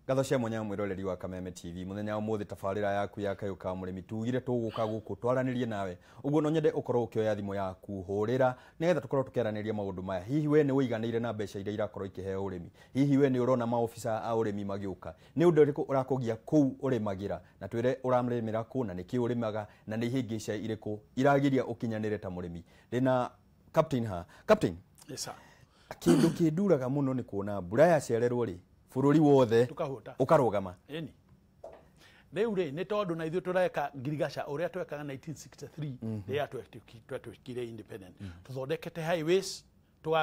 Gatho cia mwanya mwiroreri wa Kameme TV muthenya umuthi tabarira yaku ya kayuka murimi tugire tuguka guku twaranirie nawe uguo no nyende ukorwo ukioya thimo yaku hurira nigetha tukorwo tukeraniria maundu maya hihi we ni wiganiire na mbeca iria irakorwo ikiheo urimi hihi we ni urona maofisa a urimi magiuka ni undu uriku urakugia kuu urimagira na twire uramrimira ku na niki urimaga na ni hingica iriku iragiria ukinyanire ta murimi rina captain yes sir kindu kiduraga muno ni kuona mbura yacererwo ri bururi wothe ukarugama eni riu ri ni tondu na ithu tureka ngirigaca uria twekaga 1963 ria twekire independent tuthondekete highways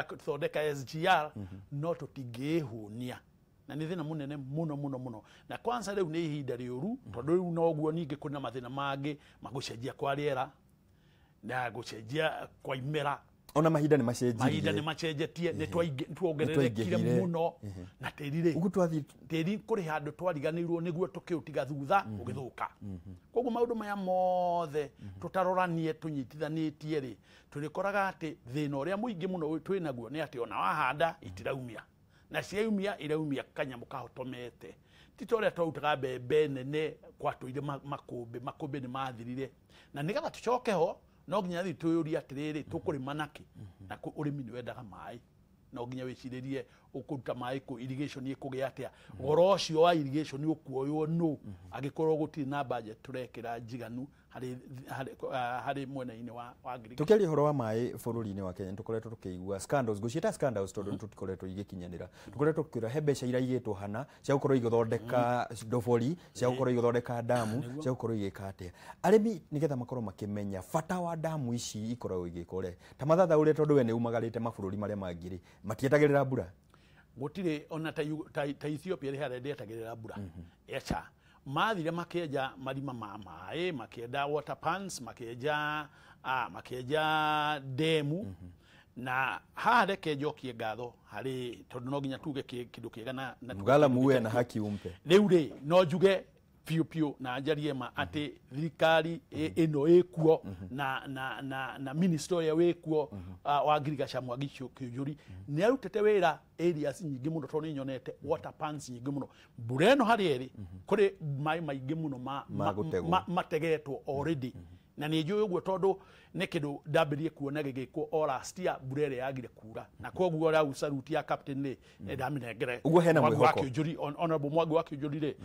tuthondeka SGR no tutingihunia na ni thina munene muno na kwanza riu ni ihinda riuru tondu riu no guo ningi kuna mathina mangi magucenjia kwa riera na gucenjia kwa imera ona mahinda ni macenjetie ni twongererekire muno na tirire ugu twathi tiri kuri handu twariganirwo niguo tukiutiga thutha ugithuka koguo maundu maya mothe tutaroranie tunyitithanitie ri turikoraga ati thina uria muingi muno twinaguo ni ati ona wahanda itiraumia na ciaumia iraumia kanyamu kahotomete titoria twautaga mbembe nene kwatuire makumbi ni mathirire na nigetha tucoke ho no nginya thi tuyuria atiriri tukurima naki na urimi ni wendaga mai no nginya wiciririe ukuruta mai ku irrigation ikugia atia goro ucio wa irrigation ukuoywo no agikorwo gutiri na budget turekira njiganu hari mwena-ini wa agriculture tukeli horo wa mai bururi-ini wa Kenya tukoretwo tukiigua scandals guciita scandals tondu tutikoretwo igikinyanira tukoretwo tukira hebesha ira igitwo hana cia gukorwo igithondeka ndobori cia gukorwo igithondeka damu cia gukorwo igikatia arimi nigetha makorwo makimenya fata wa damu ici ikorwo igikore ta mathatha uri tondu we ni umagarite mabururi maria mangiri matietagirira mbura gutire ona ta Ethiopia ri hare ndietagirira mbura echa mathire makenja marima ma mai makenda water pans makenja demu na hare kejokie ngatho hari tondu no nginya tuge kindu kiega na ngala muwe na haki umpe riu ri no njuge piu na njarie ma ati thirikari ino ikuo na ministry ya wekuo wa agriculture Mwangi Kiunjuri ni arutete wira areas nyingi muno tondu nyonete water pans nyingi muno mbura no hari eri kuri mai maingi muno mategetwo already na ni njuye uguo tondu ni kindu ndambirie kuona gigikwo last year mbura iri yagire kura na koguo ra usaruti ya captain ni ndaminengere uguo hena mwihoko Kiunjuri honorable Mwangi Kiunjuri ri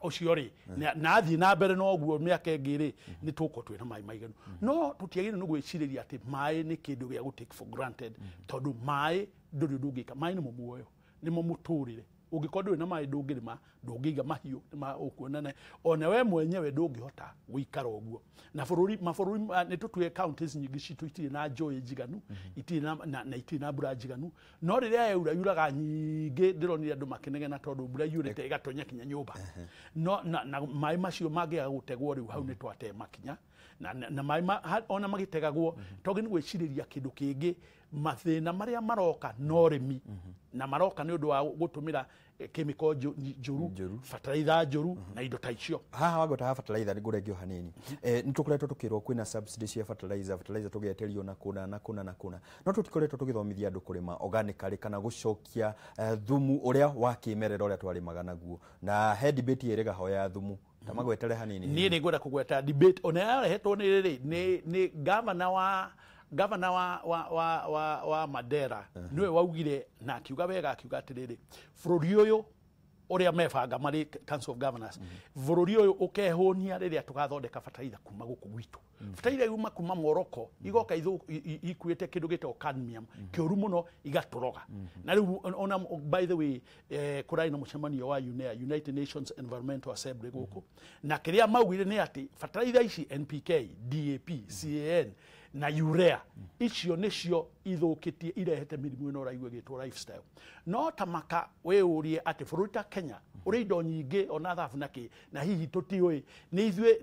ucio ri na athi na mbere no guo miaka ingiri ni tuko twina mai maiganu no tutiagire no gwiciriria ati mai ni kindu gia take for granted tondu mai nduri ndungika mai ni muoyo ni muturire ugikorwo na mai ndungirima ndungiga mahiu ma ukuonana ona we mwenyewe ndungihota guikara uguo na mabũrũri ni tutue counties nyingi citu itire na njũĩ njiganu itire na itire na mbura njiganu no riria yuraga nyingi ndironire andu makenegena tondu mbura yurite igatonya kinya nyumba no na mai macio mangiaga gutegwo riu hau ni twate makinya na mai ona magitegagwo togi ni gwiciriria kindu kingi mathina maria maroka no rimi na maroka ni undu wa gutumira chemical njuru fertilizer njuru na indo ta icio haha wagota fertilizer ni ngurengio hanini nitukoretwo tukirwo kwina subsidy cia fertilizer tugeterio na kuna no tutikoretwo tugithomithia andu kurima organically kana gucokia thumu uria wa kimerera uria twarimaga naguo na he debate iriga hoya thumu tamagwetere hanini ni ngwenda kugweta debate ona yarehetwo ni riri ni governor wa Mandera niwe waugire na akiuga wega akiuga atiriri bururi uyu uria mebanga mari Council of Governors bururi uyu ukehonia riria tugathondeka fertilizer kuma guku gwitu fertilizer yuma kuma Morocco igoka ikuite kindu gitwo cadmium kiuru muno igaturoga na riu ona by the way kurai na mucemanio wa United Nations Environmental Assembly guku na kiria maugire ni ati fertilizer ici NPK DAP CAN na urea icio nicio ithukitie irehete mirimu ino raigwe gitwo lifestyle no tamaka we urie ati bururi ta Kenya uri indo nyingi ona thabu naki na hihi tutiwe ni ithwe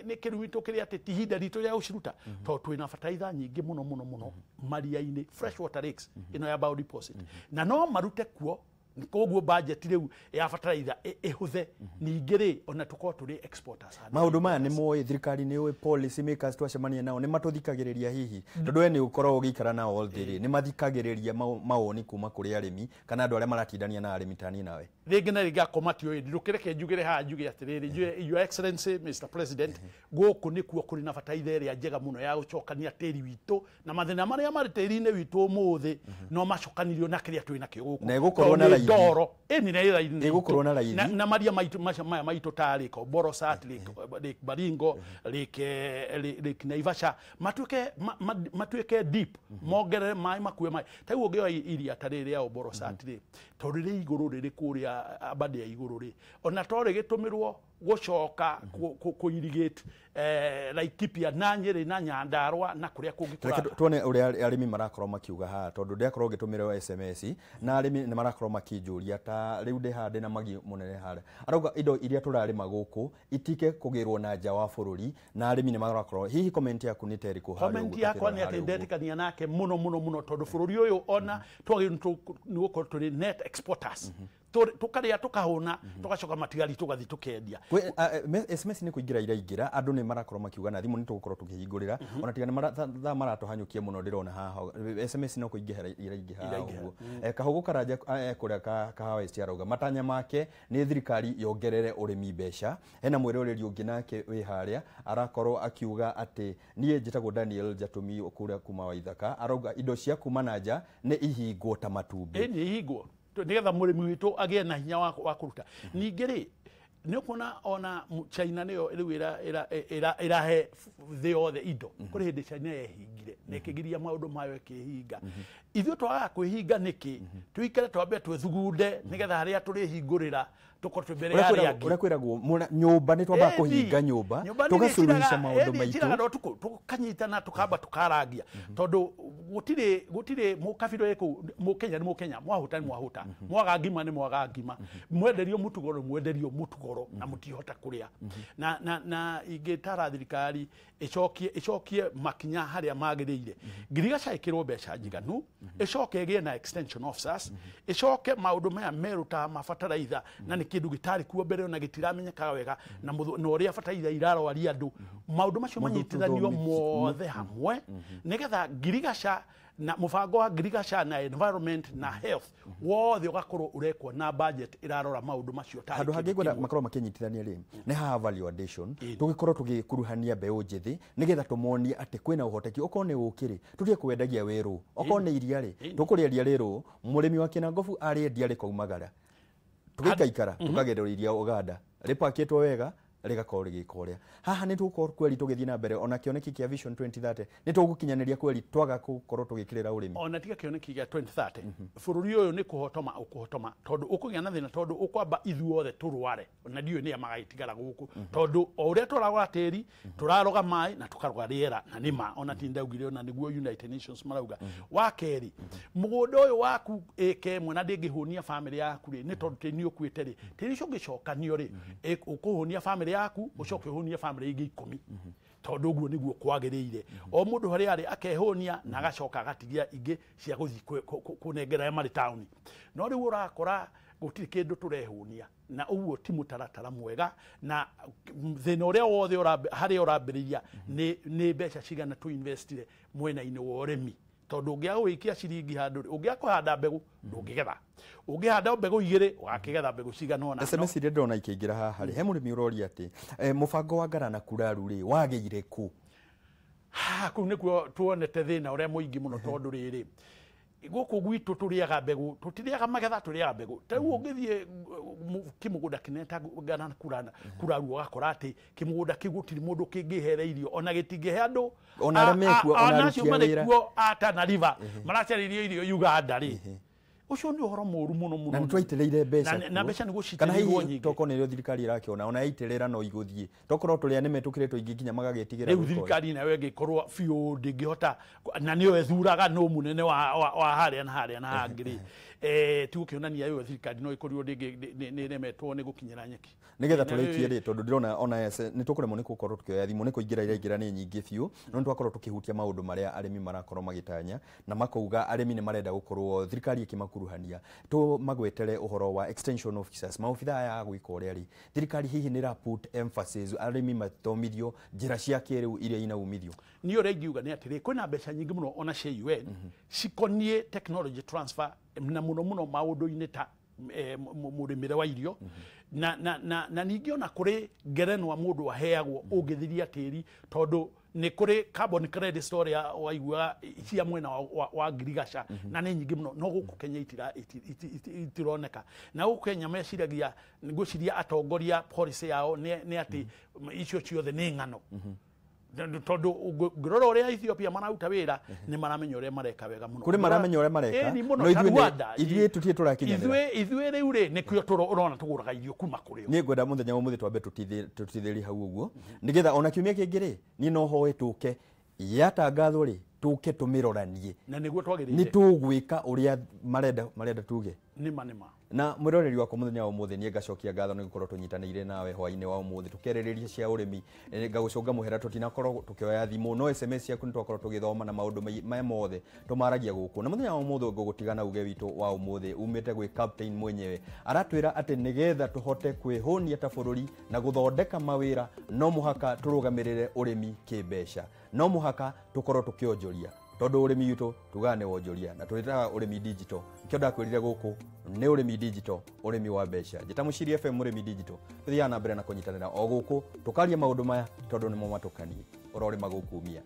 ni kirumi tukiri ati tihinda ritu ya uciruta to twina fertilizer nyingi muno maria-ini fresh water lakes ino ya bio deposit na no marute kuo koguo budget riu ya bataraitha ihuthe ningĩ rĩ ona tũkorwo tũrĩ exporters. Maũndũ maya nĩ moĩ thirikari nĩ policy makers twacemania nao nĩ matũthikagĩrĩria hihi tondũ we nĩ ũkorwo ũgĩikara nao all day nĩ mathikagĩrĩria mawoni kuma kũrĩ arĩmi kana andũ arĩa maratindania na arĩmi tani nawe rĩngĩ na rĩngĩ akomati ũyũ ndũkĩreke njugĩre haha njuge atĩrĩrĩ Your Excellency Mr President gũkũ nĩkuo kũrĩ na bataraitha ĩrĩa njega mũno ya gũcokania tĩri witũ na mathĩna marĩa marĩ tĩri-inĩ witũ ũmũthĩ no macokanirio na kĩrĩa twĩ nakĩo gũkũ na ĩgũkorwo na raithi ndoro ĩni na ĩraithi ĩgũkorwo na raithi na maria maitũ ta Lake Borosat, Lake Baringo, Lake Naivasha matuĩke deep mongerere maĩ makue maĩ ta rĩu ũngĩoya iria ta rĩrĩ ya Borosat rĩ tondũ rĩrĩ igũrũ rĩrĩ kũrĩa abadi ya igũrũ rĩ ona to rĩgĩtũmĩrwo gũcoka kũ-irrigate Laikipia na Nyeri na Nyandarua na kũrĩa kũngĩ kũrata tuone ũrĩa arĩmi marakorwo makiuga haha tondũ ndĩakorwo ũgĩtũmĩra SMS na arĩmi nĩ marakorwo makĩnjũria ta rĩu ndĩhande na magi mũnene harĩa arauga indo iria tũrarĩma gũkũ itike kũgĩrwo na nja wa bũrũri na arĩmi nĩ marakorwo hihi comment yaku nĩ terĩ kũharĩa comment yakwa nĩ atĩ ndetĩkania nake mũno tondũ bũrũri ũyũ ona twagĩrĩirwo nĩ gũkorwo tũrĩ net exporters tukarĩa tukahũna tugacoka matigari tugathi tukendia SMS nĩ kũingĩra iraingĩra andũ nĩ marakorwo makiuga na thimũ nĩ tũgũkorwo tũkĩhingũrĩra ona tiga nĩ maratuhanyũkia mũno ndĩrona haha SMS no kũingĩra iraingĩra ũguo Kahũgũ Karanja kũrĩa Kahawa East arauga matanya make nĩ thirikari yongerere ũrĩmi mbeca hena mwĩroreri ũngĩ nake wĩ harĩa arakorwo akiuga atĩ niĩ njĩtagwo Daniel Jatũmi kũrĩa kuma Waithaka arauga indo cia kuma na nja nĩ ihingwo ta matumbĩ nĩ ihingwo nigetha mũrĩmi witũ agĩe na hinya wa kũruta ningĩ rĩ nĩ kuona ona China nĩyo rĩu ĩrahe thĩ yothe indo kũrĩ hĩndĩ China yehingire na ĩkĩgiria maũndũ mayo ĩkĩhinga ithuĩ twaga kwĩhinga nĩkĩ tũikare twambe twĩthugunde nĩgetha harĩa tũrĩhingũrĩra tukorwo mbere ya arĩa angĩ ũrĩa kwĩragwo nyũmba nĩ twamba kũhinga nyũmba tũgacũrũrisha maũndũ maitũ tukanyitana tukamba tukarangia tondũ gũtirĩ mũkabiro ĩkũ mũkenya nĩ mũkenya mwahuta nĩ mwahuta mwaga ngima nĩ mwaga ngima mwenderio mũtugoro mwenderio mũtugoro na mũtihota kũrĩa na ingĩtara thirikari ĩcokie makinya harĩa magĩrĩire ngirigaca ĩkĩrwo mbeca njiganu ĩcoke ĩgĩe na extension officers ĩcoke maũndũ maya meruta mabataraitha na nĩ kĩndũ gĩtarĩ kuo mbere ona gĩtiramenyeka wega na ũrĩa bataraitha irarwaria andũ maũndũ macio manyitithanio mothe hamwe nĩgetha ngirigaca na mũbango wa ngirigaca na environment na health wothe ũgakorwo ũrekwo na budget ĩrarora maũndũ macio ta andũ hangĩ gwenda makorwo makĩnyitithania rĩ nĩ haha value addition tũgĩkorwo tũgĩkuruhania mbeũ njĩthĩ nĩgetha tũmonie atĩ kwĩna ũhoteki okorwo nĩ ũkĩrĩ tũtige kwendagia werũ okorwo nĩ iria rĩ tũkũrĩendia rĩrũ mũrĩmi wa Kĩnangobu arĩendia rĩkaumagara tũgĩkaikara tũkagerera iria Uganda rĩpakĩtwo wega rĩgakorwo rĩgĩkorĩa haha nĩ tũgũkorwo kweli tũgĩthiĩ na mbere ona kĩoneki kĩa Vision 2030 nĩ tũgũkinyanĩria kweli twaga gũkorwo tũgĩkĩrĩra ũrĩmi ona tiga kĩoneki gĩa 2030 bũrũri ũyũ nĩ kũhotoma tondũ ũkũgĩa na thĩna tondũ ũkwamba ithuothe tũrware na ndiũ nĩ magaitigara gũkũ tondũ o ũrĩa tũragũra tĩri tũraroga maĩ na tũkaroga rĩera na nĩma ona ti ndaugire ona nĩguo United Nations marauga wa kerĩ mũgũnda ũyũ waku ĩke ĩmwe na ndĩngĩhũnia family yaku rĩ nĩ tondũ tĩri nĩ ũkuĩte rĩ tĩri ũcio ũngĩcokanio rĩ ũkũhũnia family yaku ũcoke ũhũnie family ingĩ 10 tondũ ũguo nĩguo kwagĩrĩire o mũndũ harĩa arĩ akehũnia na agacoka agatigia ingĩ cia gũthiĩ kũnengera marĩ town no rĩu ũrakora gũtirĩ kĩndũ tũrehũnia na ũguo ti mũtaratara mwega na thĩna ũrĩa wothe harĩa ũrambĩrĩria nĩ mbeca cigana tũinvestire mwena-inĩ wa ũrĩmi tondũ ũngĩaga gũikia ciringi handũ ũngĩaga kũhanda mbegũ ndũngĩgetha ũngĩhanda mbegũ igĩrĩ ũgakĩgetha mbegũ cigana ona SMS irĩa ndona ikĩingĩra haha rĩ he mũrĩmi ũroria atĩ mũbango wa Ngara na Kuraru rĩ wagĩire kũ kũu nĩkuo tuonete thĩna ũrĩa mũingĩ mũno tondũ rĩrĩ gũkũ gwitũ tũrĩaga mbegũ tũtirĩaga magetha tũrĩaga mbegũ ta rĩu ũngĩthiĩ kĩmũgũnda kĩnene ta Ngara na Kuraru ũgakora atĩ kĩmũgũnda kĩu gũtirĩ mũndũ kĩngĩhere irio ona gĩtingĩhe andũ ona arĩa mekuo ona aruti a wĩra Tana River maracarĩrio irio Uganda rĩ ucio nĩ ũhoro mũru mũno na nĩtwaitĩrĩire mbeca na mbeca nĩguo citĩrĩirwo kana hihi toko nĩrĩo thirikari irakĩona ona yaitĩrĩra no igũthiĩ tokorwo tũrĩa nĩ metũkĩrĩtwo ingĩ nginya magagetigĩra rĩu thirikari nayo ĩngĩkorwo biũ ndĩngĩhota na nĩyo ethuraga no mũnene wa harĩa na hangĩ rĩ tigukionania yo thirikari no ikorio nĩ remetwo nĩ gũkinyĩra nyeki nigetha tũrĩkie rĩ tondu ndirona ona nĩ tũkũremwo nĩ gũkorwo tukioya thimũ nĩ kũingĩra iraingĩra nĩ nyingĩ biũ no nĩ twakorwo tũkĩhutia maũndũ marĩa arĩmi marakorwo magĩtanya na makauga arĩmi nĩ marenda gũkorwo thirikari ĩkĩmakuruhania magwetere ũhoro wa extension officers maobitha aya gwĩka ũrĩa rĩ thirikari hihi nĩ put emphasis arĩmi mathomithio njĩra cia kĩrĩu iria ina umithio niyo rengiuga nĩ atĩrĩ kwĩna mbeca nyingĩ mũno ona cia UN cikonie technology transfer na mũno maũndũ-inĩ ta mũrĩmĩre wa irio na ningĩ ona kũrĩ ngerenwa mũndũ aheagwo ũngĩthiria tĩri tondũ nĩ kũrĩ carbon credit story waigua cia mwena wa ngirigaca na nĩ nyingĩ mũno no gũkũ Kenya itironeka na gũkũ Kenya meciragia ngũciria atongoria policy yao nĩ atĩ icio ciothe nĩ ng'ano tondu ngirora uria Ethiopia mararuta wira ni maramenya uria mareka wega muno kuri maramenya uria mareka no ithuĩ tutie turakinyanira ithuĩ riu ri ni kio urona tuguraga irio kuma kuri ni ngwenda muthenya umuthi twambe tutithĩri hau uguo nigetha ona kiumia kĩngĩ ri ni no hoe tuke yatangathwo ri tuke tumiroranie na niguo twagĩrĩire ni tugwika uria marenda tuge nima na mwiroreri wako muthenya umuthi ni ngacokia ngatho ni gukorwo tunyitanĩire nawe hwainĩ wa umuthi tukerĩrĩria cia ũrĩmi ngagucunga muhera tutinakorwo tukioya thimũ no SMS yaku ni twakorwo tugithoma na maũndũ maya mothe tumaragia gũkũ na muthenya wa umuthi ngũgũtigana uge witũ wa umuthi umĩte gwĩ captain mwenyewe aratwĩra atĩ nigetha tuhote kwĩhũnia ta bũrũri na gũthondeka mawĩra no mũhaka tũrũgamĩrĩre ũrĩmi kĩmbeca no mũhaka tukorwo tukionjoria tondu urimi witũ tugane wonjoria na twitaga urimi digital ikio ndakwirire guku ni urimi digital urimi wa mbeca njita Muciri FM urimi digital tuthiana na mbere na kunyitanira o guku tukaria maundu maya tondu nimo matukanie urorima gukumia